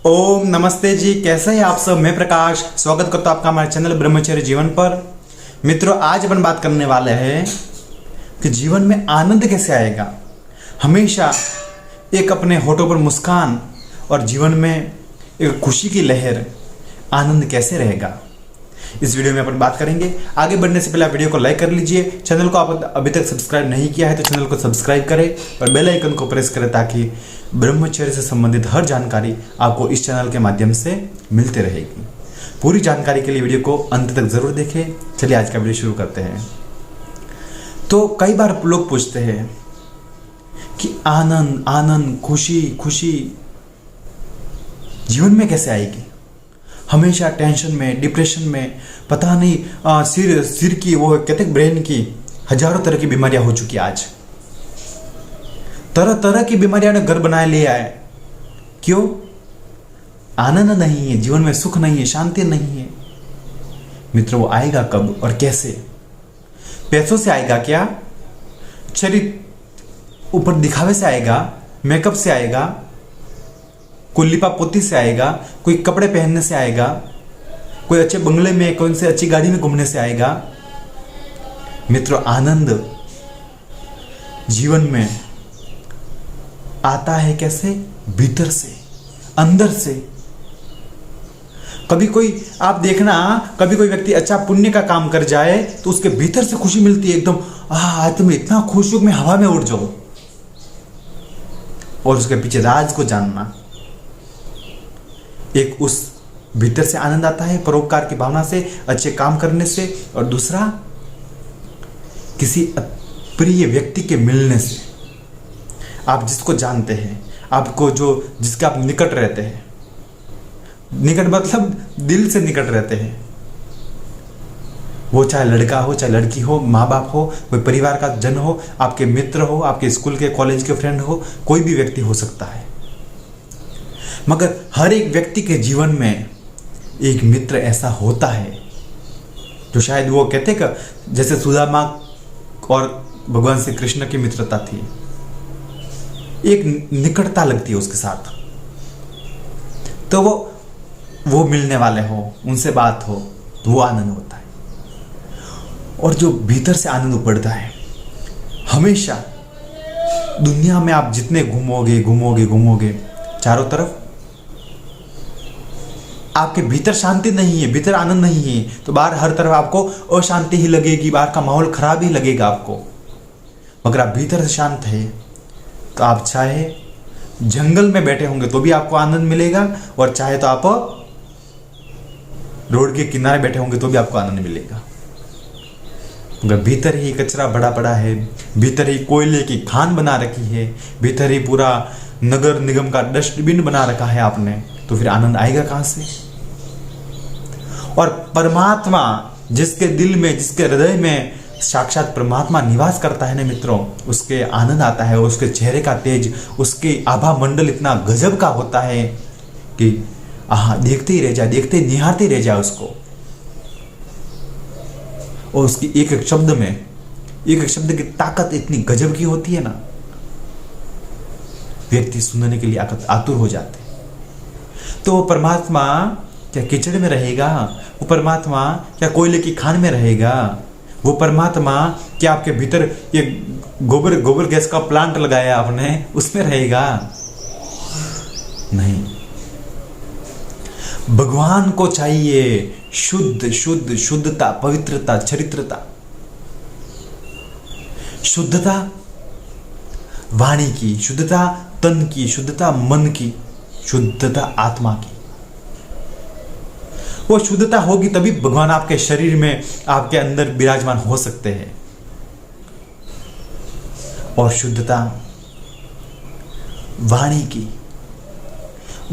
ओम नमस्ते जी, कैसे हैं आप सब। मैं प्रकाश स्वागत करता हूं आपका हमारे चैनल ब्रह्मचर्य जीवन पर। मित्रों, आज अपन बात करने वाले हैं कि जीवन में आनंद कैसे आएगा। हमेशा एक अपने होठों पर मुस्कान और जीवन में एक खुशी की लहर, आनंद कैसे रहेगा, इस वीडियो में अपन बात करेंगे। आगे बढ़ने से पहले आप वीडियो को लाइक कर लीजिए। चैनल को आप अभी तक सब्सक्राइब नहीं किया है तो चैनल को सब्सक्राइब करें और बेल आइकन को प्रेस करें ताकि ब्रह्मचर्य से संबंधित हर जानकारी आपको इस चैनल के माध्यम से मिलते रहेगी। पूरी जानकारी के लिए वीडियो को अंत तक जरूर देखें। चलिए आज का वीडियो शुरू करते हैं। तो कई बार लोग पूछते हैं कि आनंद आनंद, खुशी खुशी जीवन में कैसे आएगी। हमेशा टेंशन में, डिप्रेशन में, पता नहीं सिर की, वो कहते ब्रेन की हजारों तरह की बीमारियां हो चुकी आज। तरह तरह की बीमारियां ने घर बनाए लिया है। क्यों? आनंद नहीं है, जीवन में सुख नहीं है, शांति नहीं है। मित्रों, वो आएगा कब और कैसे? पैसों से आएगा क्या? शरीर ऊपर दिखावे से आएगा? मेकअप से आएगा? कोई लिपा पोती से आएगा? कोई कपड़े पहनने से आएगा? कोई अच्छे बंगले में, कौन से अच्छी गाड़ी में घूमने से आएगा? मित्रों, आनंद जीवन में आता है कैसे? भीतर से, अंदर से। कभी कोई आप देखना, कभी कोई व्यक्ति अच्छा पुण्य का काम कर जाए तो उसके भीतर से खुशी मिलती है एकदम। आज तो मैं इतना खुश हूं, मैं हवा में उड़ जाऊं। और उसके पीछे राज को जानना, एक उस भीतर से आनंद आता है परोपकार की भावना से, अच्छे काम करने से। और दूसरा, किसी प्रिय व्यक्ति के मिलने से। आप जिसको जानते हैं, आपको जो जिसके आप निकट रहते हैं, निकट मतलब दिल से निकट रहते हैं, वो चाहे लड़का हो चाहे लड़की हो, माँ बाप हो, कोई परिवार का जन हो, आपके मित्र हो, आपके स्कूल के कॉलेज के फ्रेंड हो, कोई भी व्यक्ति हो सकता है। मगर हर एक व्यक्ति के जीवन में एक मित्र ऐसा होता है जो शायद वो कहते कि जैसे सुदामा और भगवान श्री कृष्ण की मित्रता थी, एक निकटता लगती है उसके साथ। तो वो मिलने वाले हो, उनसे बात हो तो वो आनंद होता है। और जो भीतर से आनंद उपड़ता है, हमेशा दुनिया में आप जितने घूमोगे चारों तरफ, आपके भीतर शांति नहीं है, भीतर आनंद नहीं है, तो बाहर हर तरफ आपको अशांति ही लगेगी, बाहर का माहौल खराब ही लगेगा आपको। मगर आप भीतर से शांत है तो आप चाहे जंगल में बैठे होंगे तो भी आपको आनंद मिलेगा, और चाहे तो आप रोड के किनारे बैठे होंगे तो भी आपको आनंद मिलेगा। मगर भीतर ही कचरा बड़ा पड़ा है, भीतर ही कोयले की खान बना रखी है, भीतर ही पूरा नगर निगम का डस्टबिन बना रखा है आपने, तो फिर आनंद आएगा कहां से? और परमात्मा जिसके दिल में, जिसके हृदय में साक्षात परमात्मा निवास करता है ना मित्रों, उसके आनंद आता है। उसके चेहरे का तेज, उसके आभा मंडल इतना गजब का होता है कि देखते ही रह जाए, देखते ही निहारते रह जाए उसको। और उसकी एक एक शब्द में, एक एक शब्द की ताकत इतनी गजब की होती है ना, व्यक्ति सुनने के लिए आतुर हो जाते। तो वो परमात्मा क्या कीचड़ में रहेगा? वो परमात्मा क्या कोयले की खान में रहेगा? वो परमात्मा क्या आपके भीतर ये गोबर गैस का प्लांट लगाया आपने, उसमें रहेगा? नहीं। भगवान को चाहिए शुद्धता, पवित्रता, चरित्रता। शुद्धता वाणी की, शुद्धता तन की, शुद्धता मन की, शुद्धता आत्मा की। वो शुद्धता होगी तभी भगवान आपके शरीर में, आपके अंदर विराजमान हो सकते हैं। और शुद्धता वाणी की,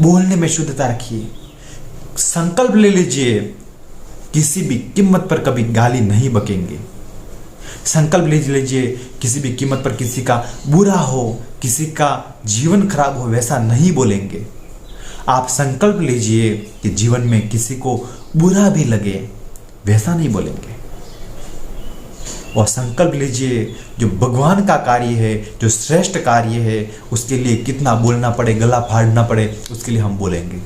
बोलने में शुद्धता रखिए। संकल्प ले लीजिए, किसी भी कीमत पर कभी गाली नहीं बकेंगे। संकल्प ले लीजिए, किसी भी कीमत पर किसी का बुरा हो, किसी का जीवन खराब हो, वैसा नहीं बोलेंगे। आप संकल्प लीजिए कि जीवन में किसी को बुरा भी लगे, वैसा नहीं बोलेंगे। और संकल्प लीजिए, जो भगवान का कार्य है, जो श्रेष्ठ कार्य है, उसके लिए कितना बोलना पड़े, गला फाड़ना पड़े, उसके लिए हम बोलेंगे।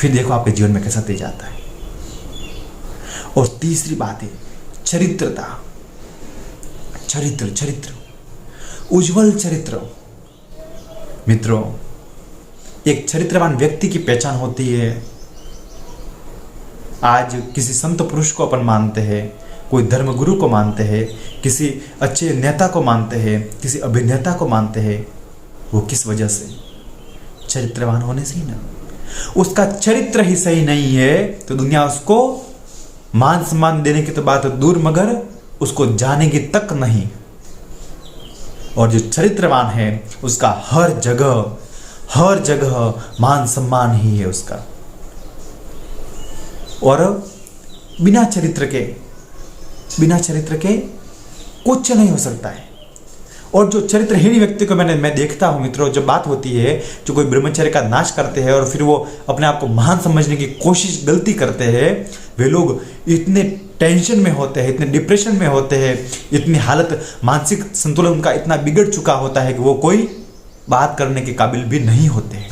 फिर देखो आपके जीवन में कैसा तेज आता है। और तीसरी बात है चरित्रता। चरित्र, उज्जवल चरित्र। मित्रों, एक चरित्रवान व्यक्ति की पहचान होती है। आज किसी संत पुरुष को अपन मानते हैं, कोई धर्मगुरु को मानते हैं, किसी अच्छे नेता को मानते हैं, किसी अभिनेता को मानते हैं, वो किस वजह से? चरित्रवान होने से ही ना। उसका चरित्र ही सही नहीं है तो दुनिया उसको मान सम्मान देने की तो बात दूर, मगर उसको जानेगी तक नहीं। और जो चरित्रवान है उसका हर जगह मान सम्मान ही है उसका। और बिना चरित्र के कुछ नहीं हो सकता है। और जो चरित्रहीन व्यक्ति को मैं देखता हूं मित्रों, जब बात होती है जो कोई ब्रह्मचर्य का नाश करते हैं और फिर वो अपने आप को महान समझने की गलती करते हैं, वे लोग इतने टेंशन में होते हैं, इतने डिप्रेशन में होते हैं, इतनी हालत, मानसिक संतुलन उनका इतना बिगड़ चुका होता है कि वो कोई बात करने के काबिल भी नहीं होते हैं।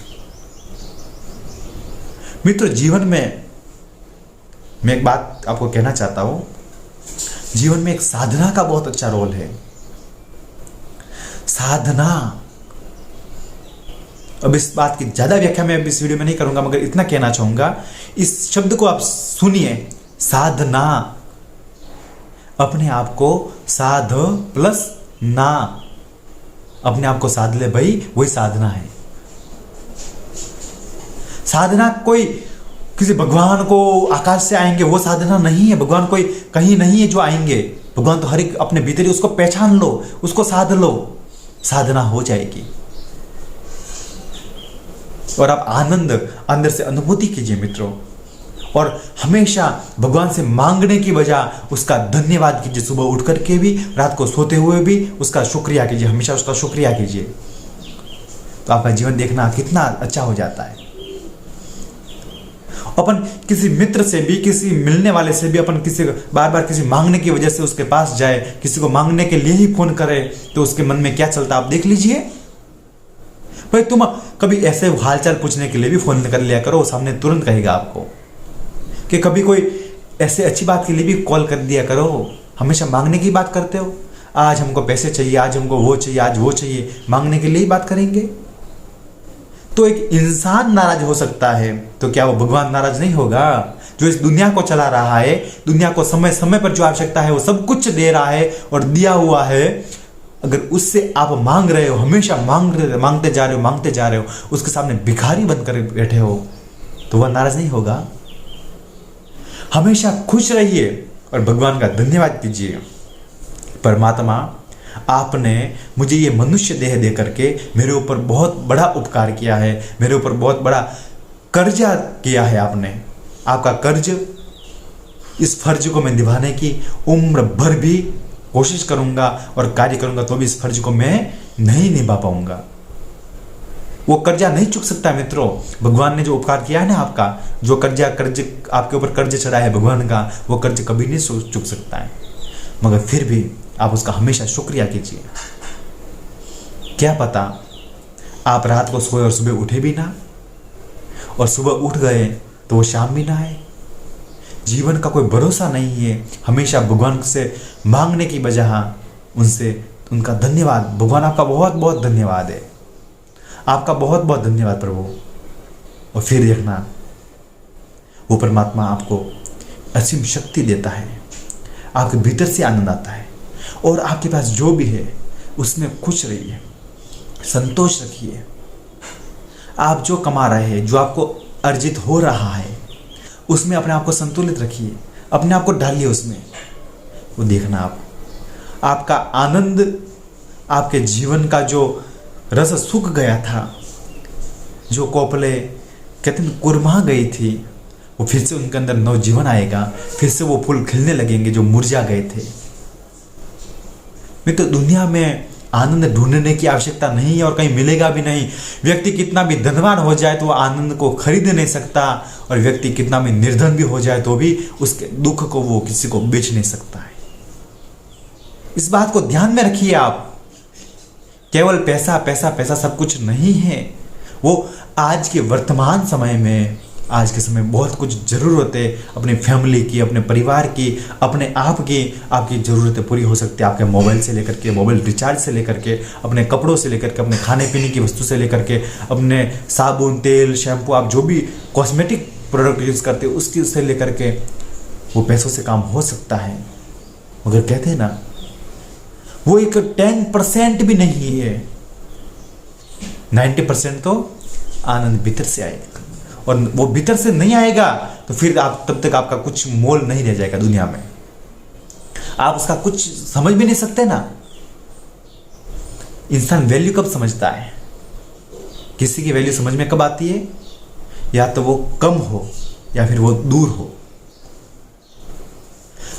मित्रों, जीवन में मैं एक बात आपको कहना चाहता हूं, जीवन में एक साधना का बहुत अच्छा रोल है। साधना, अब इस बात की ज्यादा व्याख्या मैं इस वीडियो में नहीं करूंगा, मगर इतना कहना चाहूंगा, इस शब्द को आप सुनिए, साधना। अपने आप को साध प्लस ना, अपने आप को साध ले भाई, वही साधना है। साधना कोई किसी भगवान को आकाश से आएंगे वो साधना नहीं है। भगवान कोई कहीं नहीं है जो आएंगे। भगवान तो हर एक अपने भीतर ही, उसको पहचान लो, उसको साध लो, साधना हो जाएगी। और आप आनंद अंदर से अनुभूति कीजिए मित्रों, और हमेशा भगवान से मांगने की बजाय उसका धन्यवाद कीजिए। सुबह उठ करके भी, रात को सोते हुए भी उसका शुक्रिया कीजिए, हमेशा उसका शुक्रिया कीजिए। तो आपका जीवन देखना कितना अच्छा हो जाता है। अपन किसी मित्र से भी, किसी मिलने वाले से भी अपन किसी बार बार किसी मांगने की वजह से उसके पास जाए, किसी को मांगने के लिए ही फोन करे, तो उसके मन में क्या चलता है आप देख लीजिए। भाई तुम कभी ऐसे हालचाल पूछने के लिए भी फोन कर लिया करो, सामने तुरंत कहेगा आपको। कि कभी कोई ऐसे अच्छी बात के लिए भी कॉल कर दिया करो। हमेशा मांगने की बात करते हो, आज हमको पैसे चाहिए, आज हमको वो चाहिए, आज वो चाहिए, मांगने के लिए ही बात करेंगे। तो एक इंसान नाराज हो सकता है, तो क्या वो भगवान नाराज नहीं होगा? जो इस दुनिया को चला रहा है, दुनिया को समय समय पर जो आवश्यकता है वो सब कुछ दे रहा है और दिया हुआ है, अगर उससे आप मांग रहे हो, हमेशा मांगते जा रहे हो, उसके सामने भिखारी बनकर बैठे हो, तो वह नाराज नहीं होगा? हमेशा खुश रहिए और भगवान का धन्यवाद कीजिए। परमात्मा, आपने मुझे ये मनुष्य देह दे करके मेरे ऊपर बहुत बड़ा उपकार किया है, मेरे ऊपर बहुत बड़ा कर्जा किया है आपने। आपका कर्ज, इस फर्ज को मैं निभाने की उम्र भर भी कोशिश करूंगा और कार्य करूंगा, तो भी इस फर्ज को मैं नहीं निभा पाऊंगा। वो कर्जा नहीं चुक सकता मित्रों। भगवान ने जो उपकार किया है ना आपका, जो कर्ज आपके ऊपर कर्ज चढ़ा है भगवान का, वो कर्ज कभी नहीं चुक सकता है। मगर फिर भी आप उसका हमेशा शुक्रिया कीजिए। क्या पता आप रात को सोए और सुबह उठे भी ना, और सुबह उठ गए तो वो शाम भी ना आए। जीवन का कोई भरोसा नहीं है। हमेशा भगवान से मांगने की बजाय उनसे उनका धन्यवाद। भगवान आपका बहुत बहुत धन्यवाद है, आपका बहुत बहुत धन्यवाद प्रभु। और फिर देखना वो परमात्मा आपको असीम शक्ति देता है, आपके भीतर से आनंद आता है, और आपके पास जो भी है उसमें खुश रहिए, संतोष रखिए। आप जो कमा रहे हैं, जो आपको अर्जित हो रहा है, उसमें अपने आप को संतुलित रखिए, अपने आप को डालिए उसमें। वो देखना आपका आनंद, आपके जीवन का जो रस सूख गया था, जो कोपले कहते हैं कुरमा गई थी, वो फिर से उनके अंदर नवजीवन आएगा, फिर से वो फूल खिलने लगेंगे जो मुरझा गए थे। मित्र, दुनिया में आनंद ढूंढने की आवश्यकता नहीं है और कहीं मिलेगा भी नहीं। व्यक्ति कितना भी धनवान हो जाए तो वो आनंद को खरीद नहीं सकता, और व्यक्ति कितना भी निर्धन भी हो जाए तो भी उसके दुख को वो किसी को बेच नहीं सकता है। इस बात को ध्यान में रखिए आप। केवल पैसा पैसा पैसा सब कुछ नहीं है। वो आज के वर्तमान समय में आज के समय बहुत कुछ ज़रूरत है, अपनी फैमिली की, अपने परिवार की, अपने आप की, आपकी ज़रूरतें पूरी हो सकती है आपके मोबाइल से लेकर के, मोबाइल रिचार्ज से लेकर के, अपने कपड़ों से लेकर के, अपने खाने पीने की वस्तु से लेकर के, अपने साबुन, तेल, शैम्पू, आप जो भी कॉस्मेटिक प्रोडक्ट यूज़ करते हो उसकी से लेकर के वो पैसों से काम हो सकता है। मगर कहते हैं ना, वो एक 10% भी नहीं है, 90% तो आनंद भीतर से आएगा। और वो भीतर से नहीं आएगा तो फिर आप तब तक आपका कुछ मोल नहीं रह जाएगा दुनिया में, आप उसका कुछ समझ भी नहीं सकते ना। इंसान वैल्यू कब समझता है? किसी की वैल्यू समझ में कब आती है? या तो वो कम हो या फिर वो दूर हो।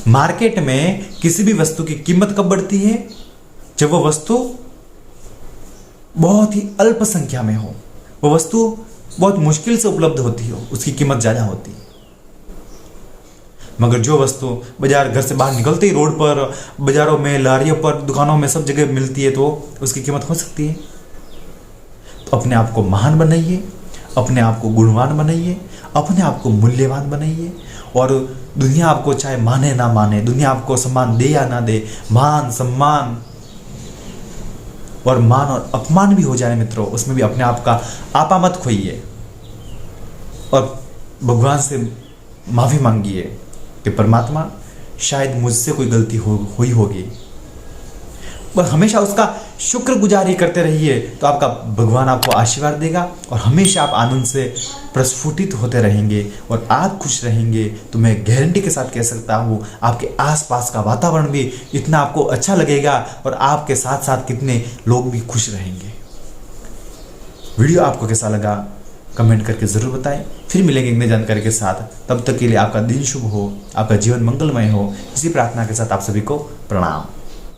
मार्केट में किसी भी वस्तु की कीमत कब बढ़ती है? जब वो वस्तु बहुत ही अल्प संख्या में हो, वो वस्तु बहुत मुश्किल से उपलब्ध होती हो, उसकी कीमत ज्यादा होती है। मगर जो वस्तु बाजार, घर से बाहर निकलते ही रोड पर, बाजारों में, लारियों पर, दुकानों में, सब जगह मिलती है तो उसकी कीमत हो सकती है। तो अपने आप को महान बनाइए, अपने आप को गुणवान बनाइए, अपने आप को मूल्यवान बनाइए। और दुनिया आपको चाहे माने ना माने, दुनिया आपको सम्मान दे या ना दे, मान सम्मान और मान और अपमान भी हो जाए मित्रों, उसमें भी अपने आप का आपा मत खोइए और भगवान से माफ़ी मांगिए कि परमात्मा शायद मुझसे कोई गलती हुई होगी। पर हमेशा उसका शुक्रगुजारी करते रहिए तो आपका भगवान आपको आशीर्वाद देगा और हमेशा आप आनंद से प्रस्फुटित होते रहेंगे और आप खुश रहेंगे। तो मैं गारंटी के साथ कह सकता हूँ आपके आसपास का वातावरण भी इतना आपको अच्छा लगेगा और आपके साथ साथ कितने लोग भी खुश रहेंगे। वीडियो आपको कैसा लगा कमेंट करके ज़रूर बताएं। फिर मिलेंगे एक नई जानकारी के साथ, तब तक के लिए आपका दिन शुभ हो, आपका जीवन मंगलमय हो, इसी प्रार्थना के साथ आप सभी को प्रणाम।